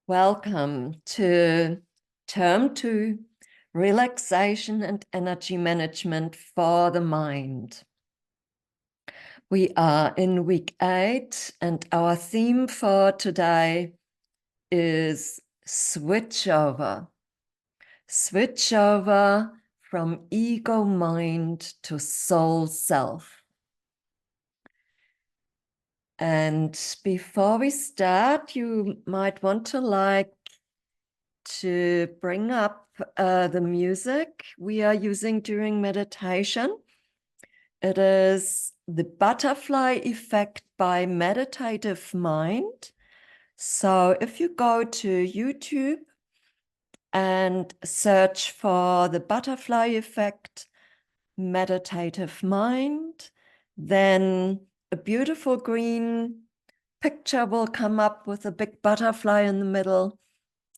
Welcome to Term 2, Relaxation and Energy Management for the Mind. We are in week 8 and our theme for today is switch over. Switch over from ego mind to soul self. And before we start, you might want to bring up the music we are using during meditation. It is The Butterfly Effect by Meditative Mind. So if you go to YouTube and search for The Butterfly Effect Meditative Mind, then a beautiful green picture will come up with a big butterfly in the middle.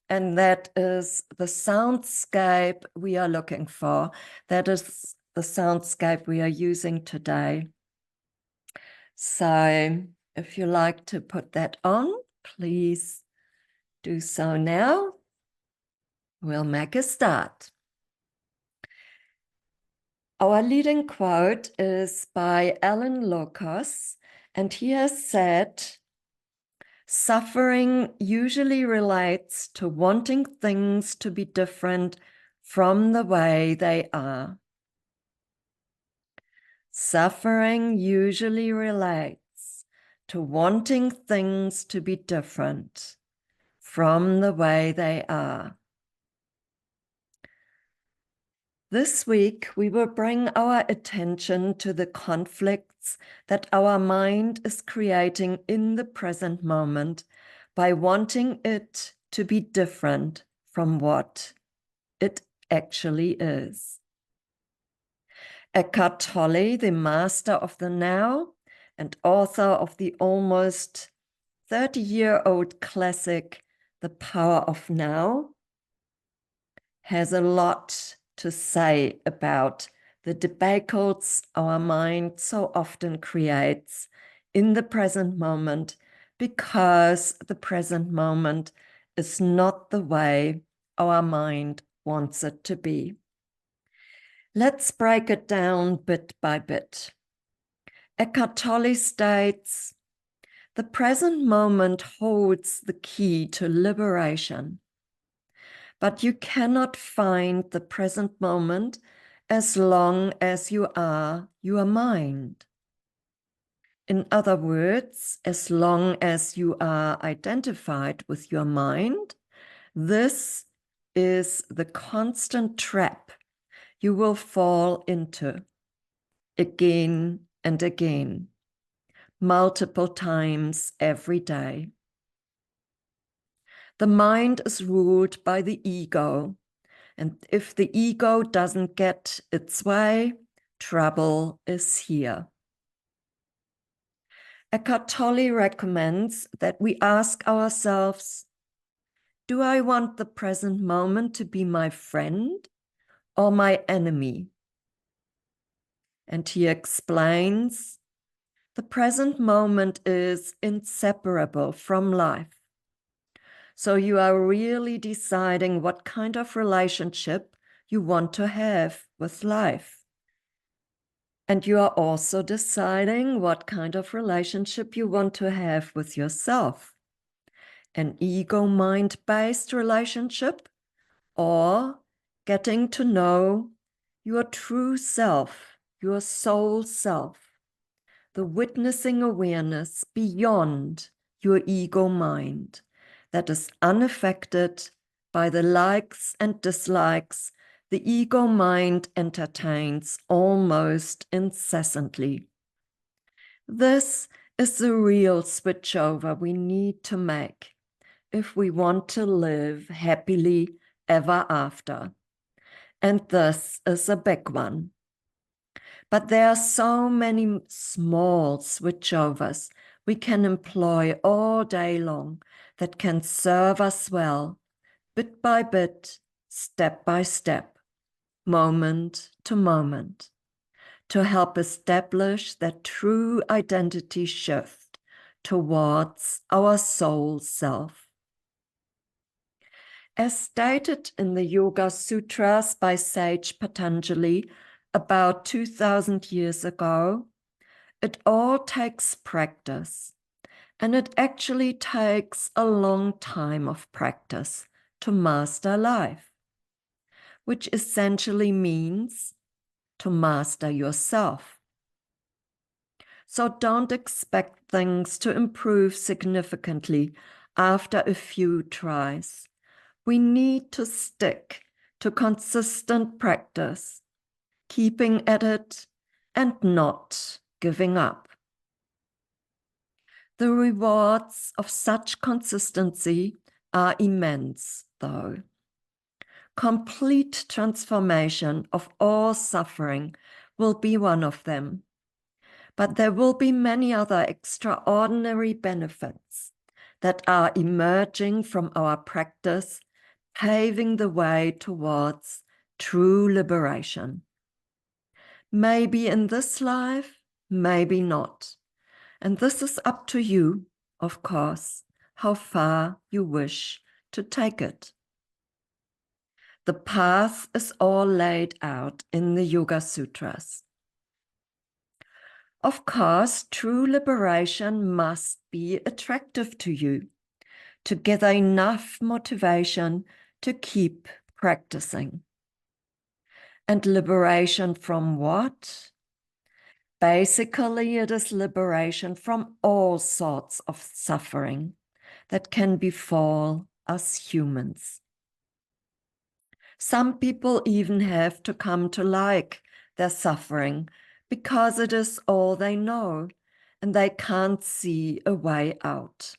And that is the soundscape we are looking for. That is the soundscape we are using today. So if you like to put that on, please do so now. We'll make a start. Our leading quote is by Alan Locos, and he has said, "Suffering usually relates to wanting things to be different from the way they are." Suffering usually relates to wanting things to be different from the way they are. This week, we will bring our attention to the conflicts that our mind is creating in the present moment by wanting it to be different from what it actually is. Eckhart Tolle, the master of the now and author of the almost 30-year-old classic, The Power of Now, has a lot to say about the debacles our mind so often creates in the present moment, because the present moment is not the way our mind wants it to be. Let's break it down bit by bit. Eckhart Tolle states, "The present moment holds the key to liberation. But you cannot find the present moment as long as you are your mind. In other words, as long as you are identified with your mind, this is the constant trap you will fall into again and again, multiple times every day. The mind is ruled by the ego, and if the ego doesn't get its way, trouble is here." Eckhart Tolle recommends that we ask ourselves, do I want the present moment to be my friend or my enemy? And he explains, the present moment is inseparable from life. So you are really deciding what kind of relationship you want to have with life. And you are also deciding what kind of relationship you want to have with yourself. An ego-mind-based relationship, or getting to know your true self, your soul self, the witnessing awareness beyond your ego mind that is unaffected by the likes and dislikes the ego mind entertains almost incessantly. This is the real switchover we need to make if we want to live happily ever after. And this is a big one. But there are so many small switchovers we can employ all day long that can serve us well, bit by bit, step by step, moment to moment, to help establish that true identity shift towards our soul self. As stated in the Yoga Sutras by sage Patanjali about 2000 years ago, it all takes practice, and it actually takes a long time of practice to master life, which essentially means to master yourself. So don't expect things to improve significantly after a few tries. We need to stick to consistent practice, keeping at it and not giving up. The rewards of such consistency are immense, though. Complete transformation of all suffering will be one of them. But there will be many other extraordinary benefits that are emerging from our practice, paving the way towards true liberation. Maybe in this life, maybe not. And this is up to you, of course, how far you wish to take it. The path is all laid out in the Yoga Sutras. Of course, true liberation must be attractive to you to gather enough motivation to keep practicing. And liberation from what? Basically, it is liberation from all sorts of suffering that can befall us humans. Some people even have to come to like their suffering because it is all they know and they can't see a way out.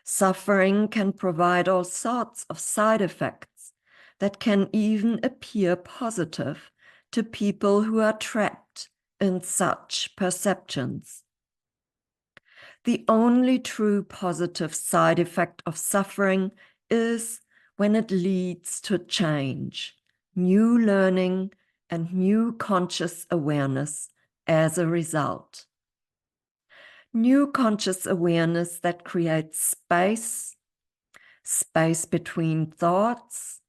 Suffering can provide all sorts of side effects that can even appear positive to people who are trapped in such perceptions. The only true positive side effect of suffering is when it leads to change, new learning, and new conscious awareness as a result. New conscious awareness that creates space, space between thoughts,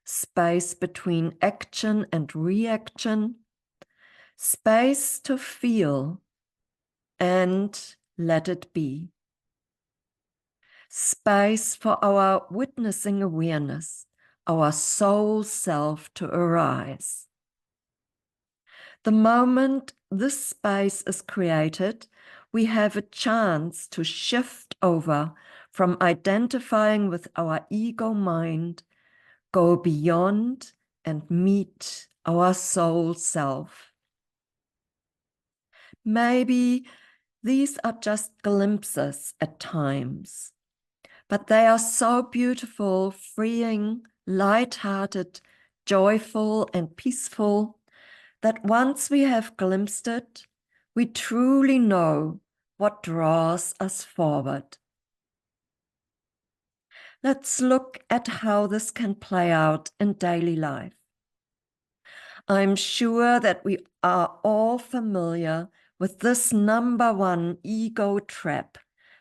space between action and reaction, space to feel and let it be. Space for our witnessing awareness, our soul self to arise. The moment this space is created, we have a chance to shift over from identifying with our ego mind, go beyond and meet our soul self. Maybe these are just glimpses at times, but they are so beautiful, freeing, light-hearted, joyful, and peaceful that once we have glimpsed it, we truly know what draws us forward. Let's look at how this can play out in daily life. I'm sure that we are all familiar with this #1 ego trap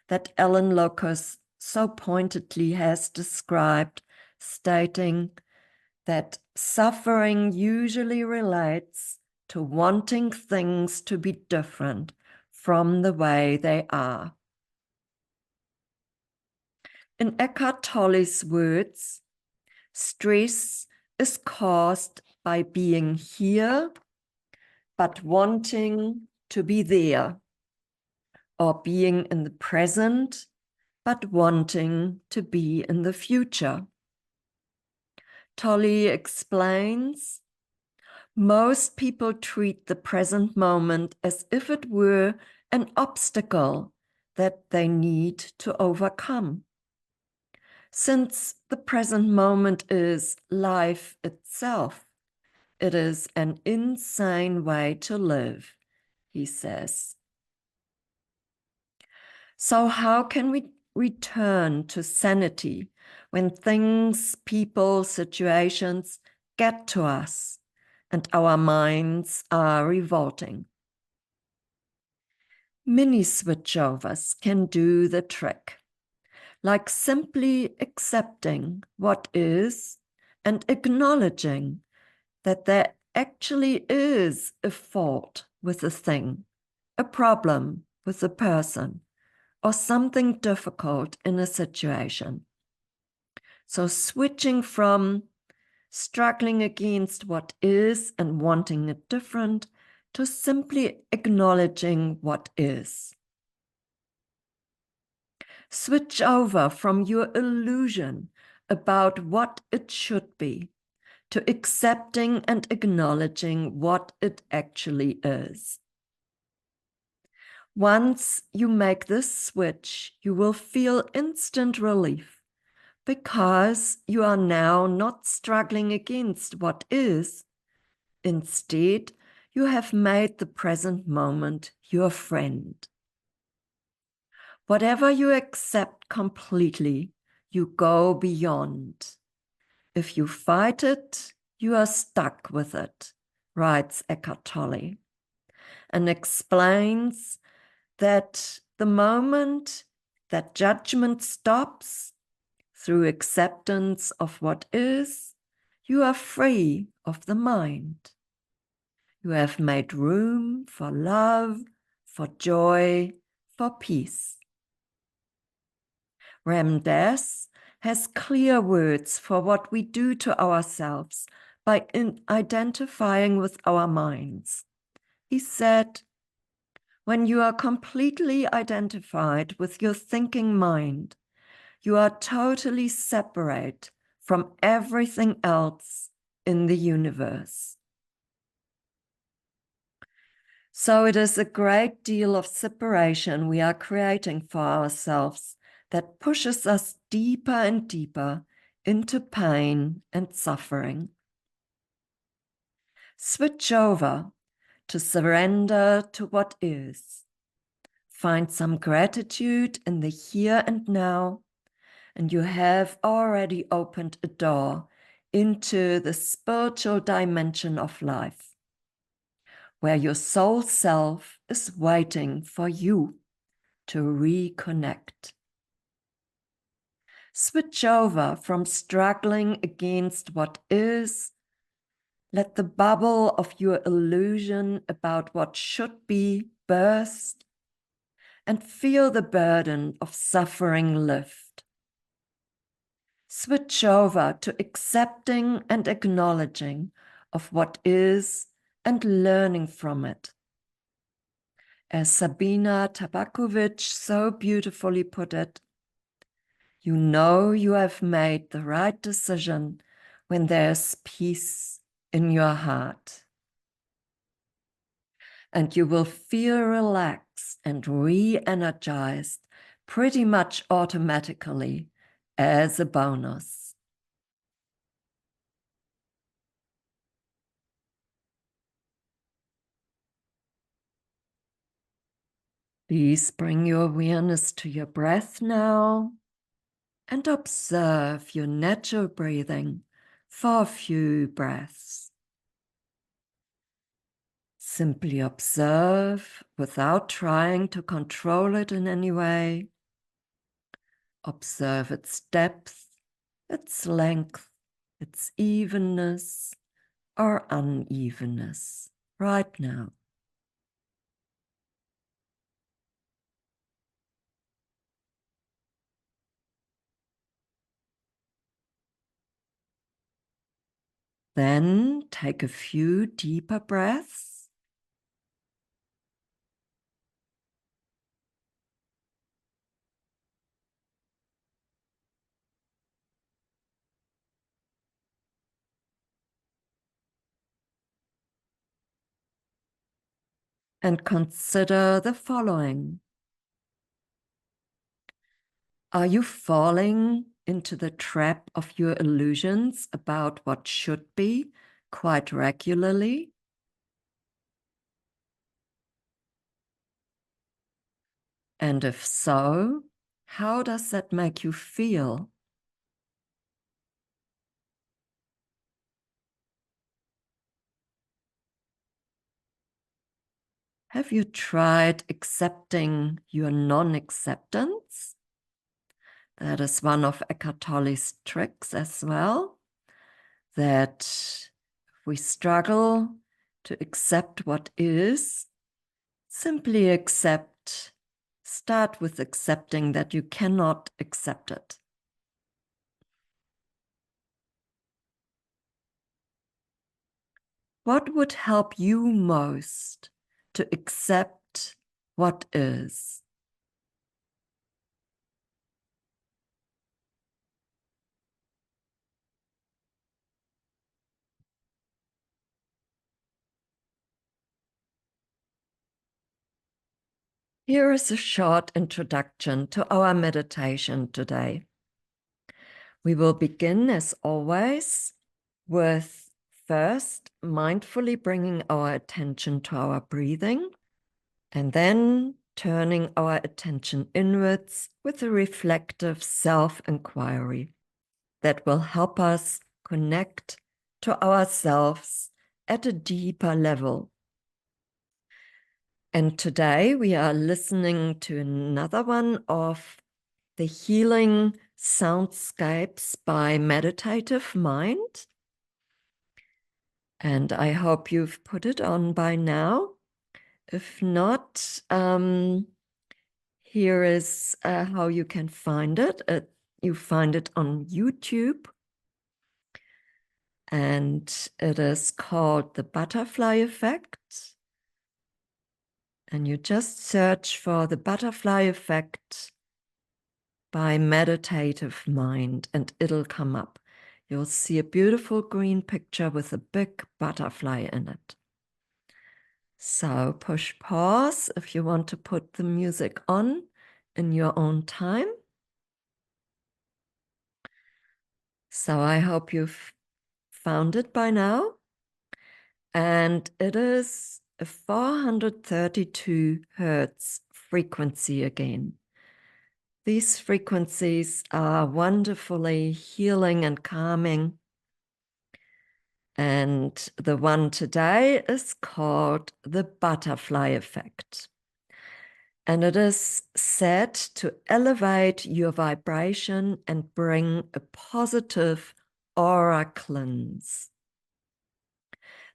that Ellen Locus so pointedly has described, stating that suffering usually relates to wanting things to be different from the way they are. In Eckhart Tolle's words, stress is caused by being here, but wanting to be there, or being in the present, but wanting to be in the future. Tolle explains, most people treat the present moment as if it were an obstacle that they need to overcome. Since the present moment is life itself, it is an insane way to live, he says. So how can we return to sanity when things, people, situations get to us and our minds are revolting? Mini switchovers can do the trick. like simply accepting what is and acknowledging that there actually is a fault with a thing, a problem with a person, or something difficult in a situation. So switching from struggling against what is and wanting it different to simply acknowledging what is. Switch over from your illusion about what it should be to accepting and acknowledging what it actually is. Once you make this switch, you will feel instant relief because you are now not struggling against what is. Instead, you have made the present moment your friend. Whatever you accept completely, you go beyond. If you fight it, you are stuck with it, writes Eckhart Tolle, and explains that the moment that judgment stops through acceptance of what is, you are free of the mind. You have made room for love, for joy, for peace. Ram Dass has clear words for what we do to ourselves by identifying with our minds. He said, when you are completely identified with your thinking mind, you are totally separate from everything else in the universe. So it is a great deal of separation we are creating for ourselves that pushes us deeper and deeper into pain and suffering. Switch over to surrender to what is. Find some gratitude in the here and now, and you have already opened a door into the spiritual dimension of life, where your soul self is waiting for you to reconnect. Switch over from struggling against what is. Let the bubble of your illusion about what should be burst, and feel the burden of suffering lift. Switch over to accepting and acknowledging of what is and learning from it. As Sabina Tabakovic so beautifully put it, you know you have made the right decision when there's peace in your heart. And you will feel relaxed and re-energized pretty much automatically as a bonus. Please bring your awareness to your breath now and observe your natural breathing for a few breaths. Simply observe without trying to control it in any way. Observe its depth, its length, its evenness or unevenness right now. Then take a few deeper breaths. And consider the following. Are you falling into the trap of your illusions about what should be quite regularly? And if so, how does that make you feel? Have you tried accepting your non-acceptance? That is one of Eckhart Tolle's tricks as well, that we struggle to accept what is, simply accept. Start with accepting that you cannot accept it. What would help you most to accept what is? Here is a short introduction to our meditation today. We will begin, as always, with first mindfully bringing our attention to our breathing, and then turning our attention inwards with a reflective self-inquiry that will help us connect to ourselves at a deeper level. And today we are listening to another one of the healing soundscapes by Meditative Mind. And I hope you've put it on by now. If not, here is how you can find it. You find it on YouTube. And it is called The Butterfly Effect. And you just search for The Butterfly Effect by Meditative Mind, and it'll come up. You'll see a beautiful green picture with a big butterfly in it. So push pause if you want to put the music on in your own time. So I hope you've found it by now. And it is a 432 hertz frequency again. These frequencies are wonderfully healing and calming. And the one today is called the butterfly effect. And it is said to elevate your vibration and bring a positive aura cleanse.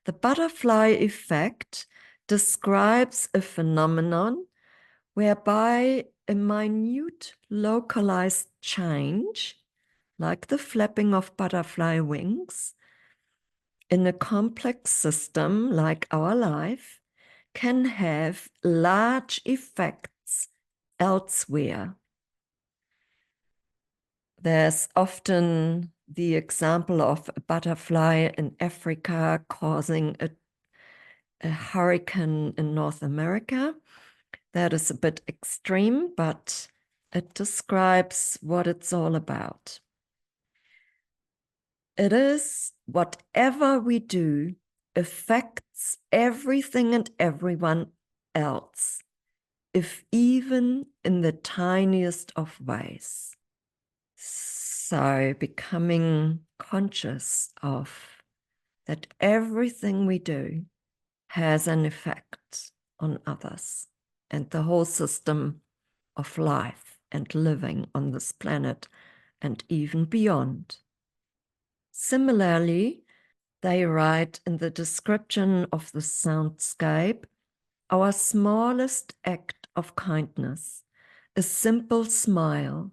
The butterfly effect describes a phenomenon whereby a minute localized change, like the flapping of butterfly wings, in a complex system like our life, can have large effects elsewhere. There's often the example of a butterfly in Africa causing a hurricane in North America. That is a bit extreme, but it describes what it's all about. It is whatever we do affects everything and everyone else, if even in the tiniest of ways. So becoming conscious of that everything we do has an effect on others and the whole system of life and living on this planet and even beyond. Similarly, they write in the description of the soundscape, our smallest act of kindness, a simple smile,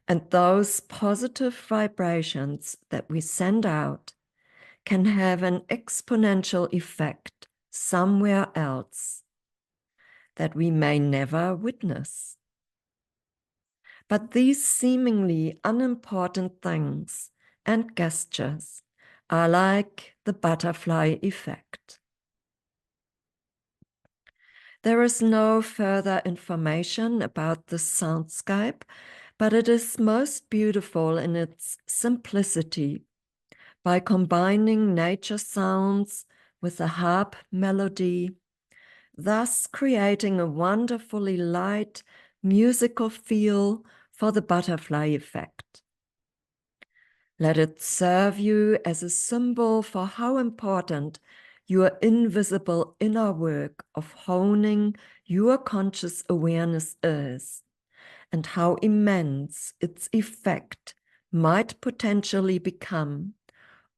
and those positive vibrations that we send out can have an exponential effect somewhere else that we may never witness. But these seemingly unimportant things and gestures are like the butterfly effect. There is no further information about the soundscape, but it is most beautiful in its simplicity by combining nature sounds with a harp melody, thus creating a wonderfully light musical feel for the butterfly effect. Let it serve you as a symbol for how important your invisible inner work of honing your conscious awareness is, and how immense its effect might potentially become,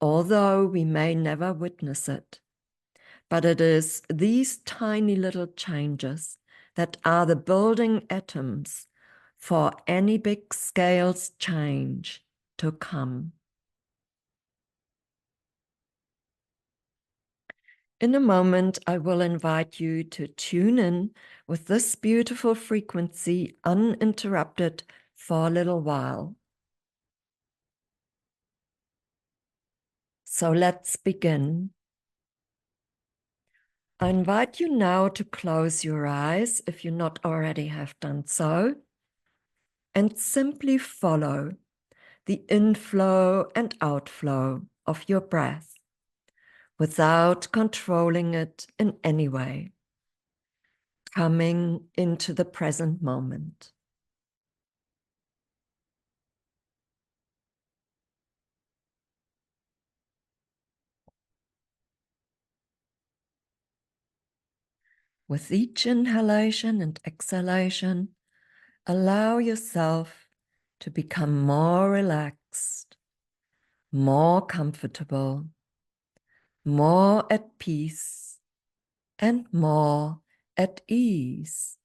although we may never witness it. But it is these tiny little changes that are the building atoms for any big scale's change to come. In a moment, I will invite you to tune in with this beautiful frequency uninterrupted for a little while. So let's begin. I invite you now to close your eyes if you not already have done so, and simply follow the inflow and outflow of your breath without controlling it in any way, coming into the present moment. With each inhalation and exhalation, allow yourself to become more relaxed, more comfortable, more at peace, and more at ease.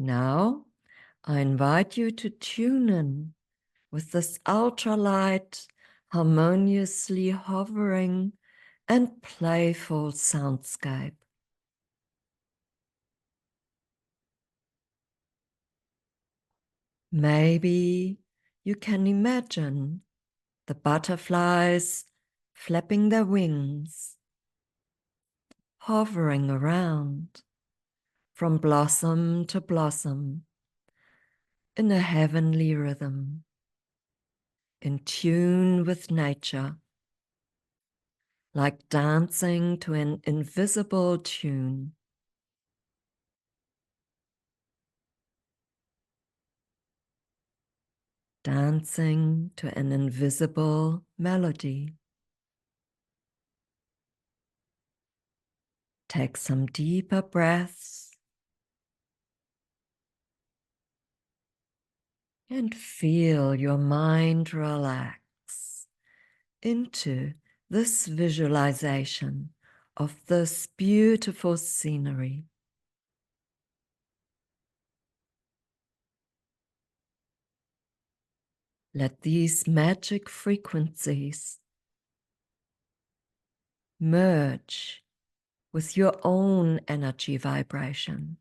Now, I invite you to tune in with this ultralight, harmoniously hovering and playful soundscape. Maybe you can imagine the butterflies flapping their wings, hovering around from blossom to blossom in a heavenly rhythm, in tune with nature, like dancing to an invisible tune. Dancing to an invisible melody. Take some deeper breaths and feel your mind relax into this visualization of this beautiful scenery. Let these magic frequencies merge with your own energy vibration.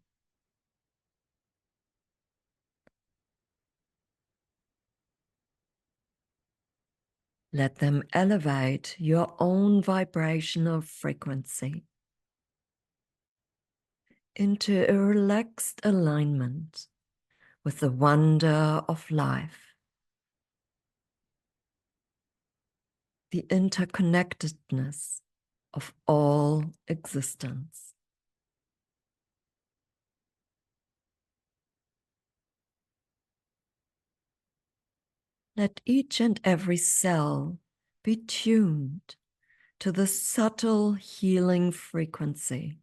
Let them elevate your own vibrational frequency into a relaxed alignment with the wonder of life, the interconnectedness of all existence. Let each and every cell be tuned to the subtle healing frequency.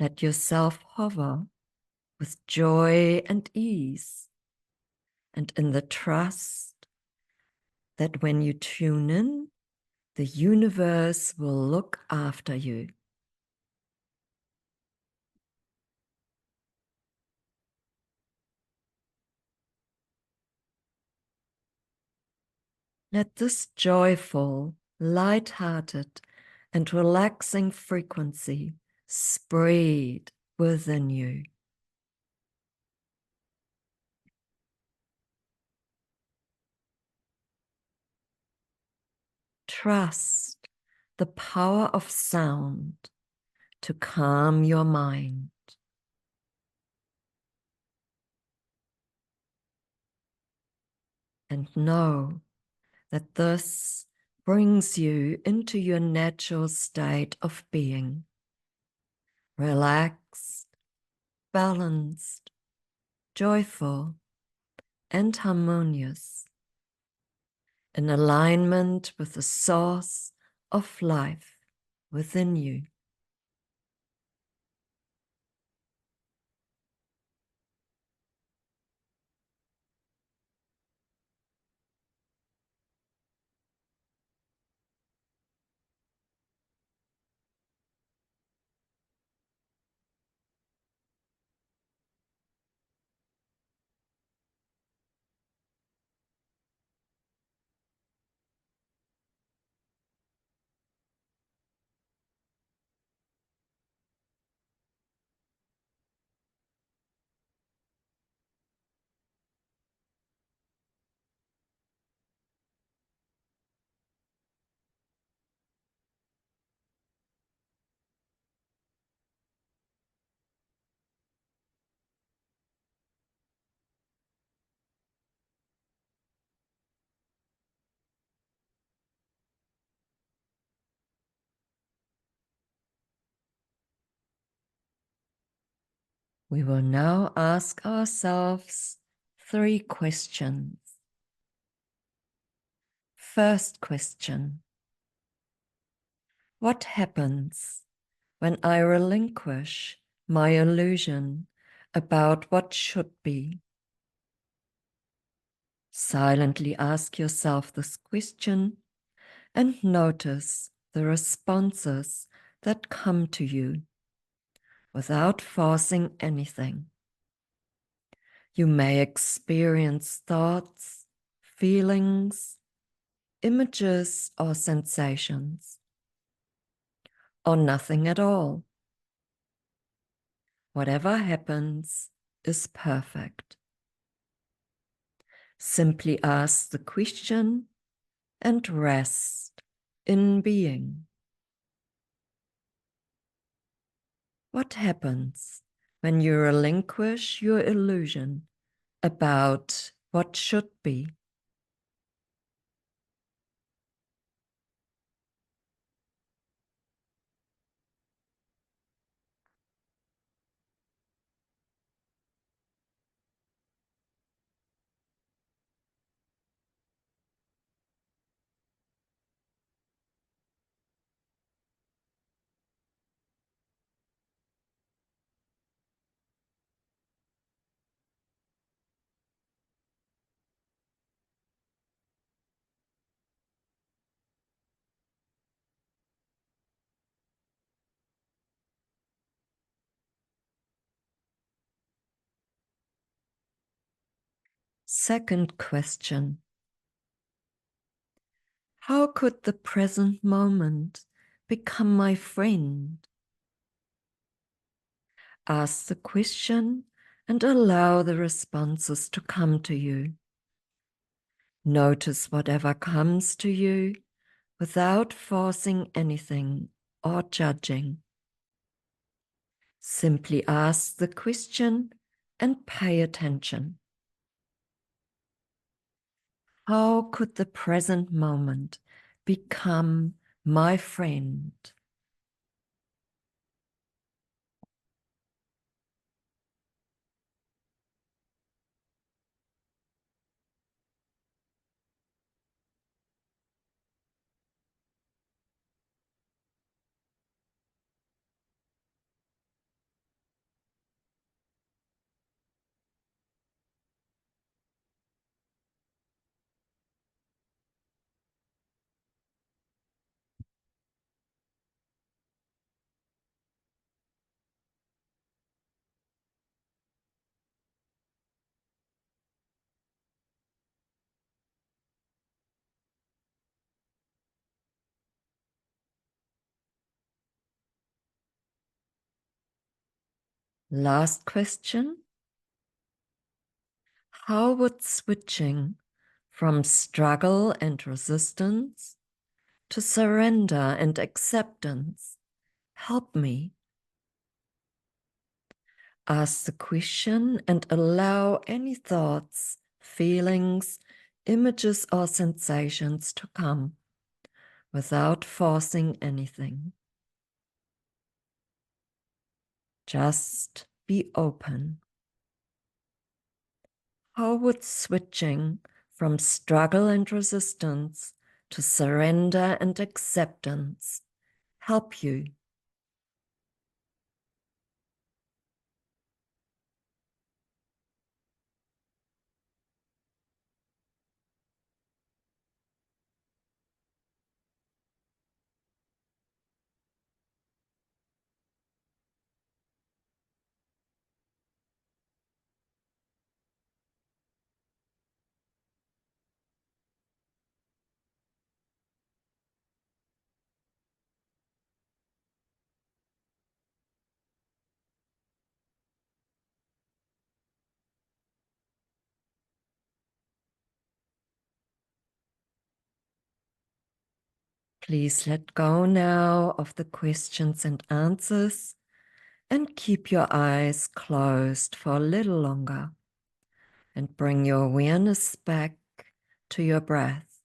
Let yourself hover with joy and ease, and in the trust that when you tune in, the universe will look after you. Let this joyful, light-hearted, and relaxing frequency spread within you. Trust the power of sound to calm your mind. And know that this brings you into your natural state of being, relaxed, balanced, joyful, and harmonious, in alignment with the source of life within you. We will now ask ourselves 3 questions. First question: what happens when I relinquish my illusion about what should be? Silently ask yourself this question and notice the responses that come to you without forcing anything. You may experience thoughts, feelings, images, or sensations, or nothing at all. Whatever happens is perfect. Simply ask the question and rest in being. What happens when you relinquish your illusion about what should be? Second question: how could the present moment become my friend? Ask the question and allow the responses to come to you. Notice whatever comes to you without forcing anything or judging. Simply ask the question and pay attention. How could the present moment become my friend? Last question: how would switching from struggle and resistance to surrender and acceptance help me? Ask the question and allow any thoughts, feelings, images or sensations to come without forcing anything. Just be open. How would switching from struggle and resistance to surrender and acceptance help you? Please let go now of the questions and answers and keep your eyes closed for a little longer and bring your awareness back to your breath,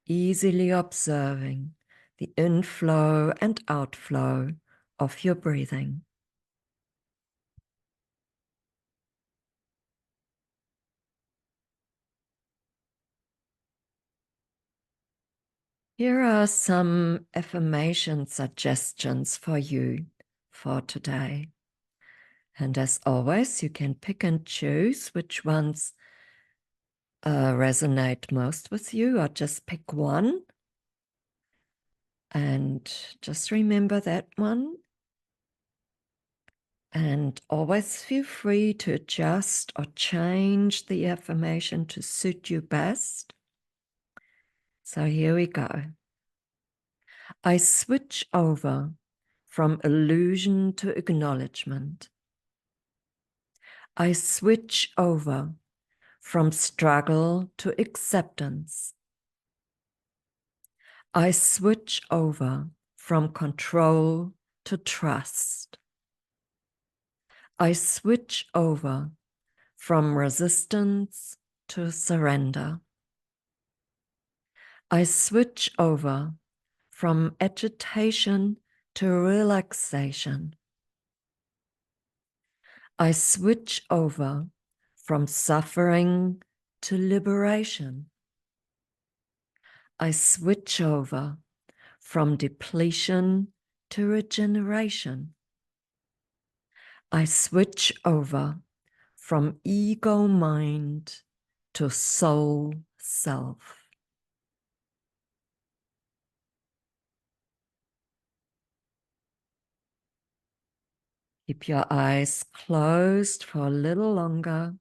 easily observing the inflow and outflow of your breathing. Here are some affirmation suggestions for you for today. And as always, you can pick and choose which ones resonate most with you, or just pick one. And just remember that one. And always feel free to adjust or change the affirmation to suit you best. So here we go. I switch over from illusion to acknowledgement. I switch over from struggle to acceptance. I switch over from control to trust. I switch over from resistance to surrender. I switch over from agitation to relaxation. I switch over from suffering to liberation. I switch over from depletion to regeneration. I switch over from ego mind to soul self. Keep your eyes closed for a little longer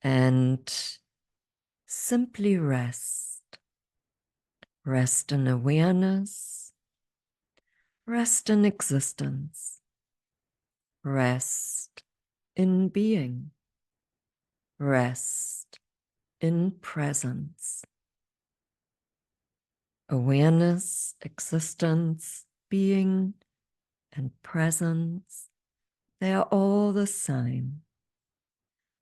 and simply rest. Rest in awareness, rest in existence, rest in being, rest in presence. Awareness, existence, being, and presence, they are all the same.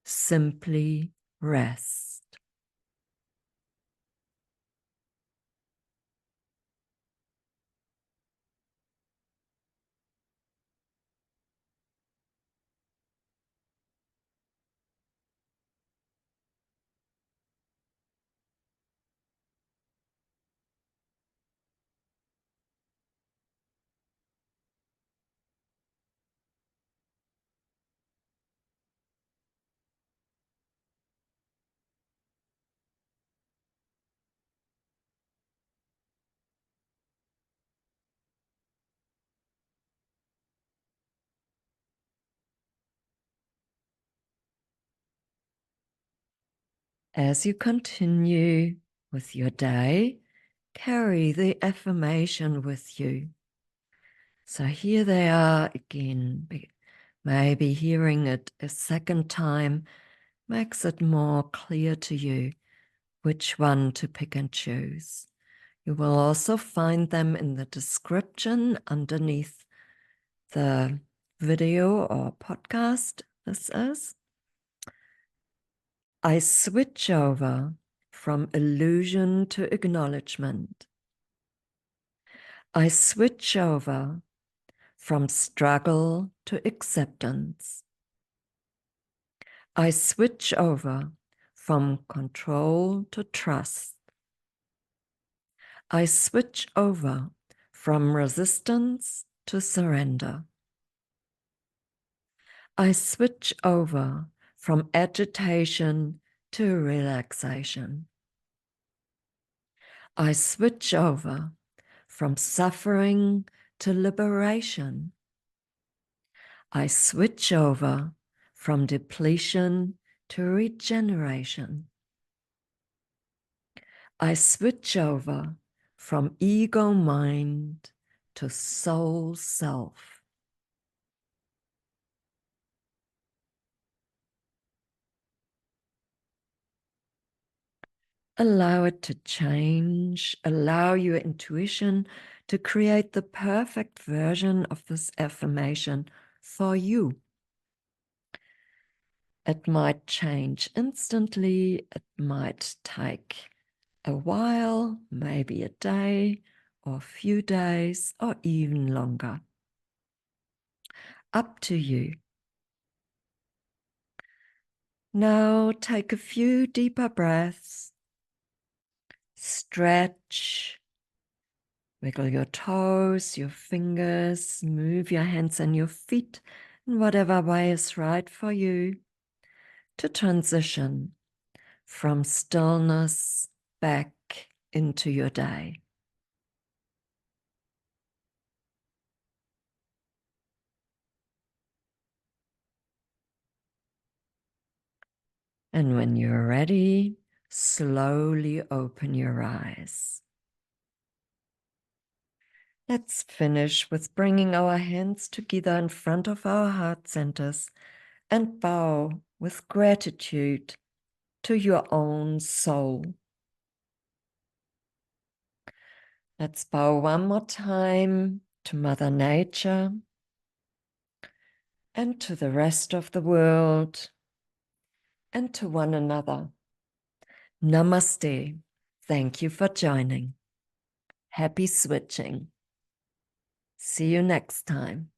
Simply rest. As you continue with your day, carry the affirmation with you. So here they are again. Maybe hearing it a second time makes it more clear to you which one to pick and choose. You will also find them in the description underneath the video or podcast this is. I switch over from illusion to acknowledgement. I switch over from struggle to acceptance. I switch over from control to trust. I switch over from resistance to surrender. I switch over from agitation to relaxation. I switch over from suffering to liberation. I switch over from depletion to regeneration. I switch over from ego mind to soul self. Allow it to change. Allow your intuition to create the perfect version of this affirmation for you. It might change instantly. It might take a while, maybe a day or a few days or even longer. Up to you. Now take a few deeper breaths. Stretch. Wiggle your toes, your fingers, move your hands and your feet in whatever way is right for you to transition from stillness back into your day. And when you're ready, slowly open your eyes. Let's finish with bringing our hands together in front of our heart centers and bow with gratitude to your own soul. Let's bow one more time to Mother Nature and to the rest of the world and to one another. Namaste. Thank you for joining. Happy switching. See you next time.